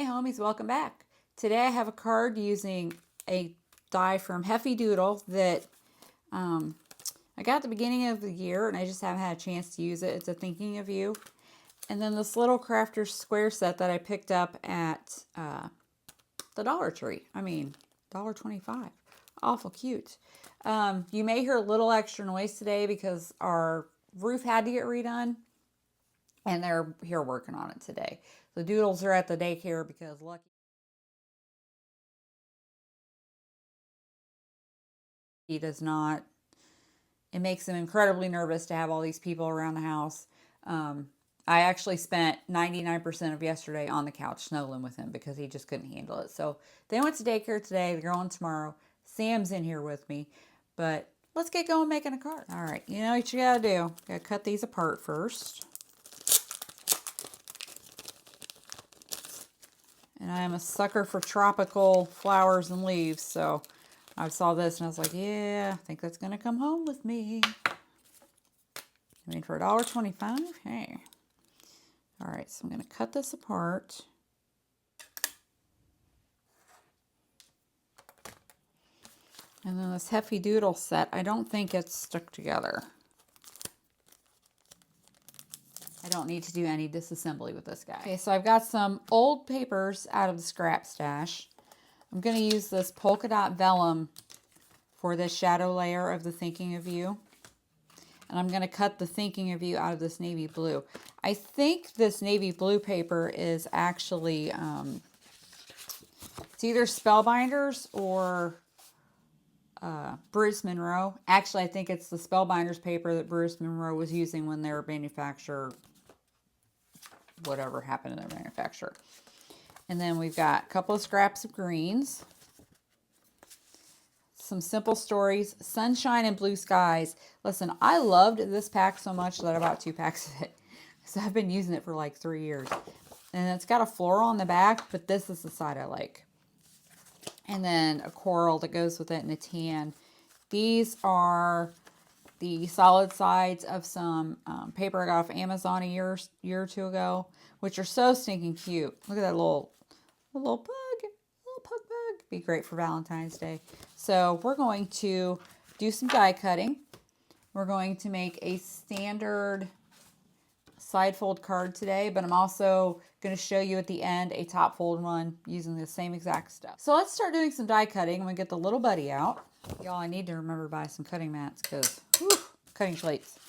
Hey homies, welcome back. Today I have a card using a die from Heffy Doodle that I got at the beginning of the year and I just haven't had a chance to use it. It's a Thinking of You. And then this little crafter square set that I picked up at the Dollar Tree. I mean, $1.25. Awful cute. You may hear a little extra noise today because our roof had to get redone. And they're here working on it today. The Doodles are at the daycare because Lucky does not. It makes him incredibly nervous to have all these people around the house. I actually spent 99% of yesterday on the couch snuggling with him because he just couldn't handle it. So they went to daycare today. They're going tomorrow. Sam's in here with me. But let's get going making a card. All right, you know what you gotta do. Gotta cut these apart first. And I am a sucker for tropical flowers and leaves, so I saw this and I was like, yeah, I think that's going to come home with me. I mean, for $1.25, hey. All right, so I'm going to cut this apart. And then this Heffy Doodle set, I don't think it's stuck together. I don't need to do any disassembly with this guy. Okay, so I've got some old papers out of the scrap stash. I'm going to use this polka dot vellum for this shadow layer of the Thinking of You. And I'm going to cut the Thinking of You out of this navy blue. I think this navy blue paper is actually, it's either Spellbinders or Bruce Monroe. Actually, I think it's the Spellbinders paper that Bruce Monroe was using when they were manufactured. Whatever happened to their manufacturer. And then we've got a couple of scraps of greens. Some simple stories. Sunshine and blue skies. Listen, I loved this pack so much that I bought 2 packs of it. So I've been using it for like 3 years. And it's got a floral on the back, but this is the side I like. And then a coral that goes with it and a tan. These are the solid sides of some paper I got off Amazon a year or two ago, which are so stinking cute. Look at that little pug, little pug bug. Be great for Valentine's Day. So we're going to do some die cutting. We're going to make a standard side fold card today, but I'm also going to show you at the end a top fold one using the same exact stuff. So let's start doing some die cutting. I'm going to get the little buddy out. Y'all, I need to remember to buy some cutting mats because cutting plates.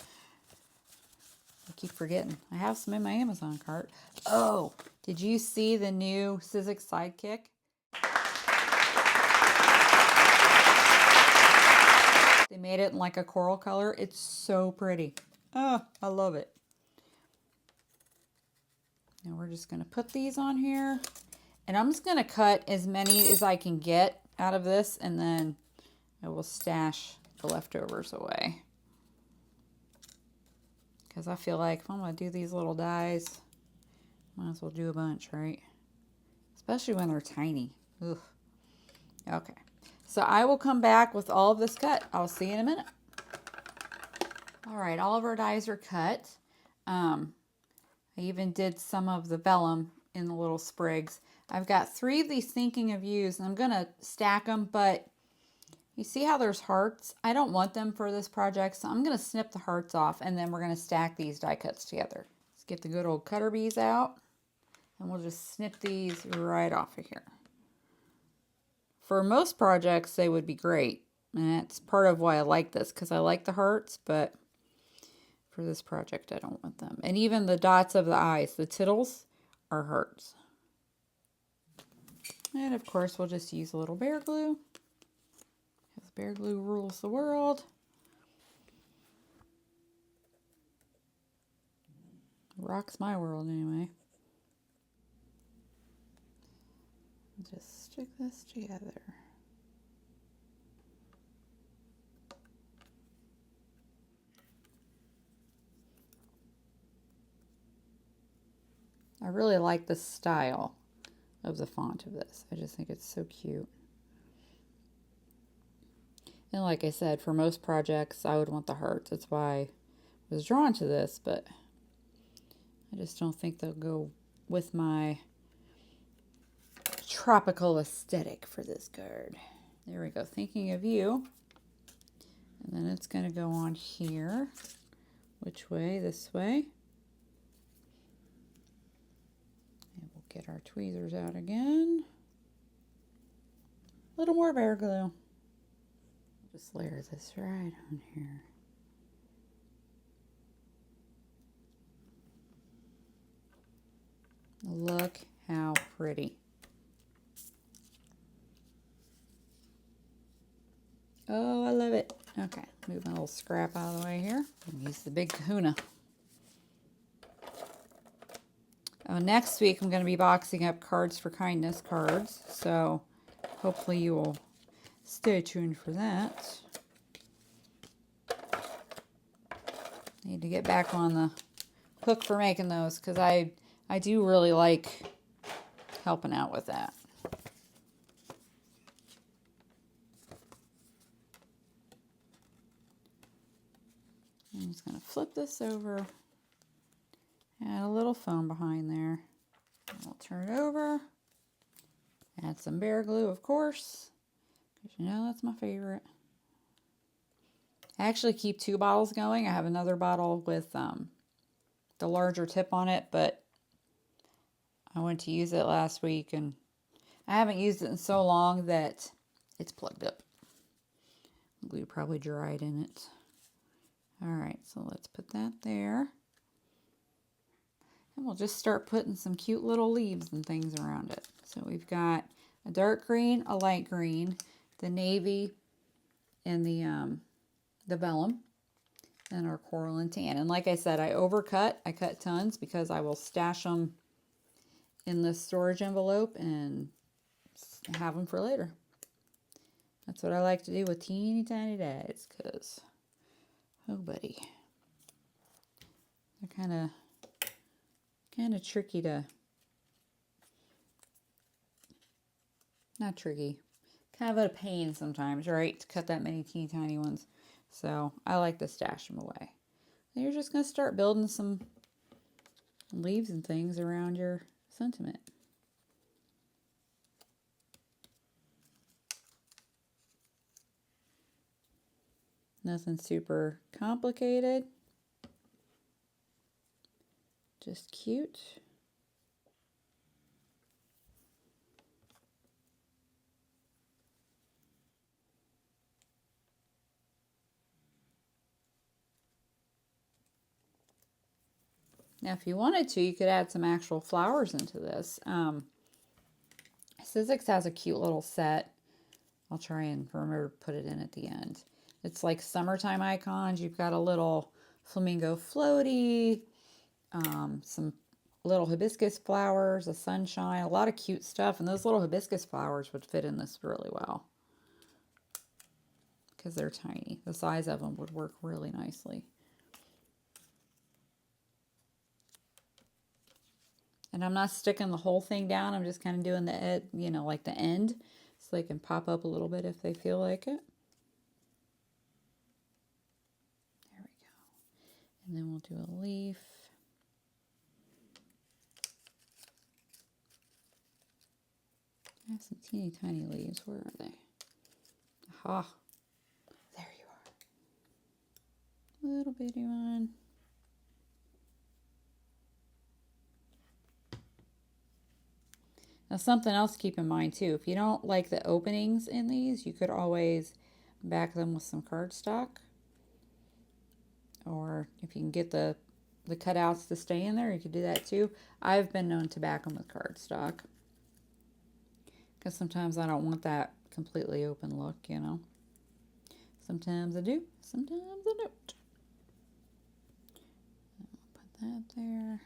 I keep forgetting. I have some in my Amazon cart. Oh, did you see the new Sizzix Sidekick? They made it in like a coral color. It's so pretty. Oh, I love it. Now we're just going to put these on here. And I'm just going to cut as many as I can get out of this. And then I will stash the leftovers away. Because I feel like if I'm going to do these little dies, might as well do a bunch, right? Especially when they're tiny. Ugh. Okay. So I will come back with all of this cut. I'll see you in a minute. All right, all of our dies are cut. I even did some of the vellum in the little sprigs. I've got 3 of these Thinking of Yous, and I'm going to stack them, but you see how there's hearts? I don't want them for this project, so I'm going to snip the hearts off, and then we're going to stack these die cuts together. Let's get the good old cutter bees out, and we'll just snip these right off of here. For most projects, they would be great, and that's part of why I like this, because I like the hearts, but for this project, I don't want them. And even the dots of the eyes, the tittles, are hearts. And of course, we'll just use a little bear glue. Because bear glue rules the world. Rocks my world anyway. Just stick this together. I really like the style of the font of this. I just think it's so cute. And like I said, for most projects, I would want the hearts. That's why I was drawn to this, but I just don't think they'll go with my tropical aesthetic for this card. There we go, thinking of you. And then it's going to go on here. Which way? This way. And we'll get our tweezers out again. A little more bear glue. Just layer this right on here. Look how pretty. Oh, I love it. Okay, move my little scrap out of the way here. Use the big kahuna. Oh, next week I'm going to be boxing up Cards for Kindness cards, so hopefully you will stay tuned for that. Need to get back on the hook for making those because I do really like helping out with that. I'm just going to flip this over, add a little foam behind there. We'll turn it over, add some bear glue, of course, because you know that's my favorite. I actually keep 2 bottles going. I have another bottle with the larger tip on it, but I went to use it last week and I haven't used it in so long that it's plugged up. Glue probably dried in it. Alright, so let's put that there. And we'll just start putting some cute little leaves and things around it. So we've got a dark green, a light green, the navy, and the vellum, and our coral and tan. And like I said, I overcut. I cut tons because I will stash them in this storage envelope and have them for later. That's what I like to do with teeny tiny dies because, oh buddy, they're kind of tricky to, not tricky, kind of a pain sometimes, right, to cut that many teeny tiny ones. So I like to stash them away. And you're just going to start building some leaves and things around your sentiment. Nothing super complicated. Just cute. Now, if you wanted to, you could add some actual flowers into this. Sizzix has a cute little set. I'll try and remember to put it in at the end. It's like summertime icons. You've got a little flamingo floaty, some little hibiscus flowers, a sunshine, a lot of cute stuff. And those little hibiscus flowers would fit in this really well because they're tiny. The size of them would work really nicely. And I'm not sticking the whole thing down. I'm just kind of doing the, you know, like the end, so they can pop up a little bit if they feel like it. There we go. And then we'll do a leaf. I have some teeny tiny leaves. Where are they? Aha. There you are. Little bitty one. Now something else to keep in mind too, if you don't like the openings in these, you could always back them with some cardstock. Or if you can get the cutouts to stay in there, you could do that too. I've been known to back them with cardstock. Because sometimes I don't want that completely open look, you know. Sometimes I do, sometimes I don't. Put that there.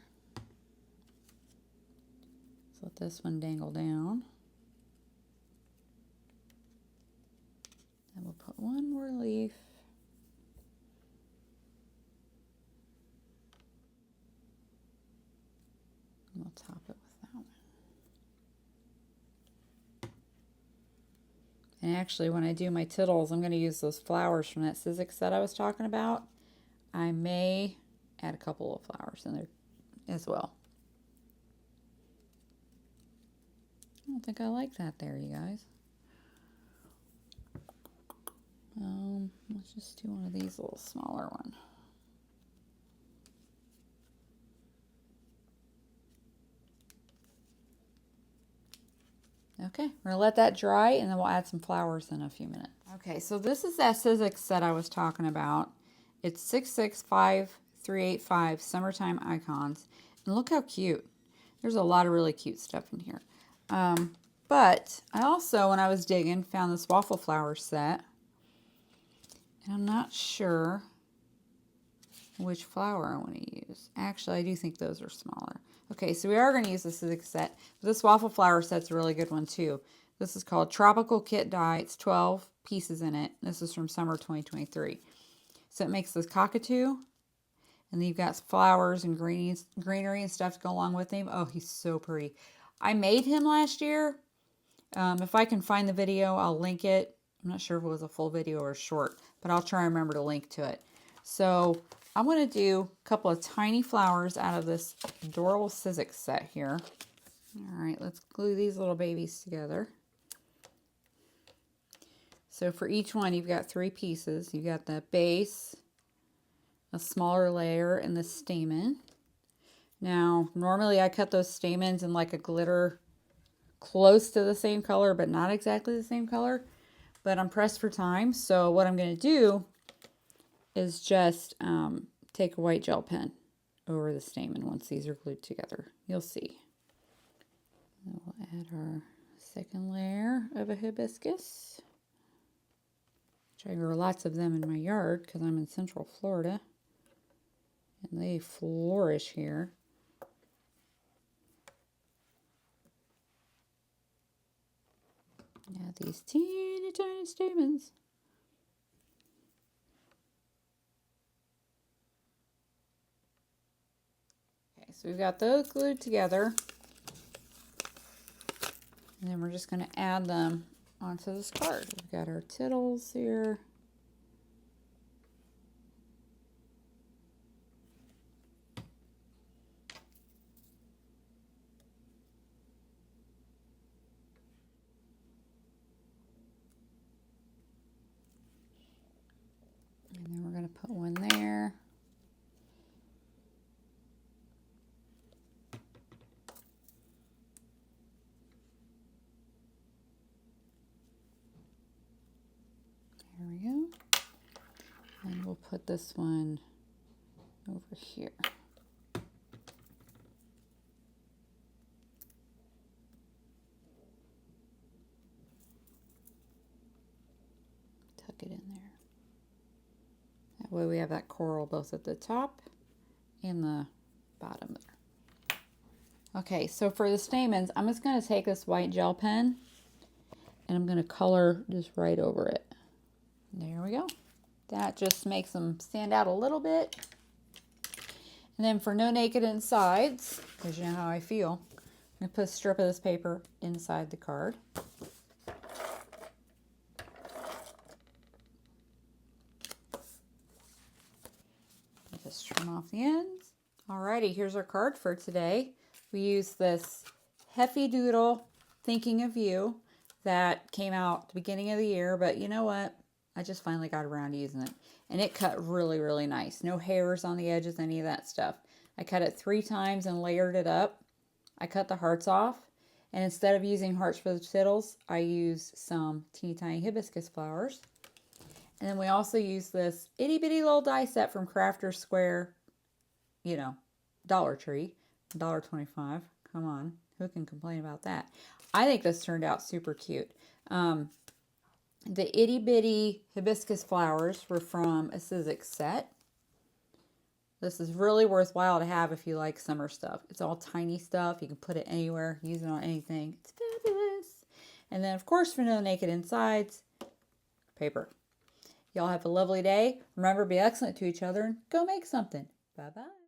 Let this one dangle down. Then we'll put one more leaf. And we'll top it with that one. And actually, when I do my tittles, I'm going to use those flowers from that Sizzix set I was talking about. I may add a couple of flowers in there as well. don't think I like that there, you guys. Let's just do one of these, a little smaller one. Okay, we're gonna let that dry and then we'll add some flowers in a few minutes. Okay, so this is that Sizzix set I was talking about. It's 665385 Summertime Icons. And look how cute. There's a lot of really cute stuff in here. But I also, when I was digging, found this waffle flower set. And I'm not sure which flower I want to use. Actually, I do think those are smaller. Okay, so we are going to use the Sizzix set. But this waffle flower set's a really good one too. This is called Tropical Kit Die. It's 12 pieces in it. This is from summer 2023. So it makes this cockatoo. And then you've got flowers and greenery and stuff to go along with him. Oh, he's so pretty. I made him last year. If I can find the video, I'll link it. I'm not sure if it was a full video or short, but I'll try and remember to link to it. So I'm going to do a couple of tiny flowers out of this adorable Sizzix set here. All right, let's glue these little babies together. So for each one, you've got 3 pieces. You've got the base, a smaller layer, and the stamen. Now, normally I cut those stamens in like a glitter close to the same color, but not exactly the same color. But I'm pressed for time, so what I'm going to do is just take a white gel pen over the stamen once these are glued together. You'll see. We'll add our second layer of a hibiscus. Which I grow lots of them in my yard because I'm in Central Florida. And they flourish here. Add these teeny tiny stamens. Okay, so we've got those glued together. And then we're just going to add them onto this card. We've got our tittles here. And then we're going to put one there. There we go. And we'll put this one over here. Tuck it in there. That way we have that coral both at the top and the bottom there. Okay, so for the stamens, I'm just going to take this white gel pen and I'm going to color just right over it. There we go. That just makes them stand out a little bit. And then for no naked insides, because you know how I feel, I'm going to put a strip of this paper inside the card. Just trim off the ends. Alrighty, here's our card for today. We used this Heffy Doodle, Thinking of You, that came out at the beginning of the year, but you know what? I just finally got around to using it. And it cut really, really nice. No hairs on the edges, any of that stuff. I cut it 3 times and layered it up. I cut the hearts off. And instead of using hearts for the tittles, I used some teeny tiny hibiscus flowers. And then we also used this itty bitty little die set from Crafter's Square, you know, Dollar Tree, $1.25. Come on, who can complain about that? I think this turned out super cute. The itty bitty hibiscus flowers were from a Sizzix set. This is really worthwhile to have if you like summer stuff. It's all tiny stuff. You can put it anywhere, use it on anything. It's fabulous. And then, of course, for no naked insides, paper. Y'all have a lovely day. Remember, be excellent to each other and go make something. Bye-bye.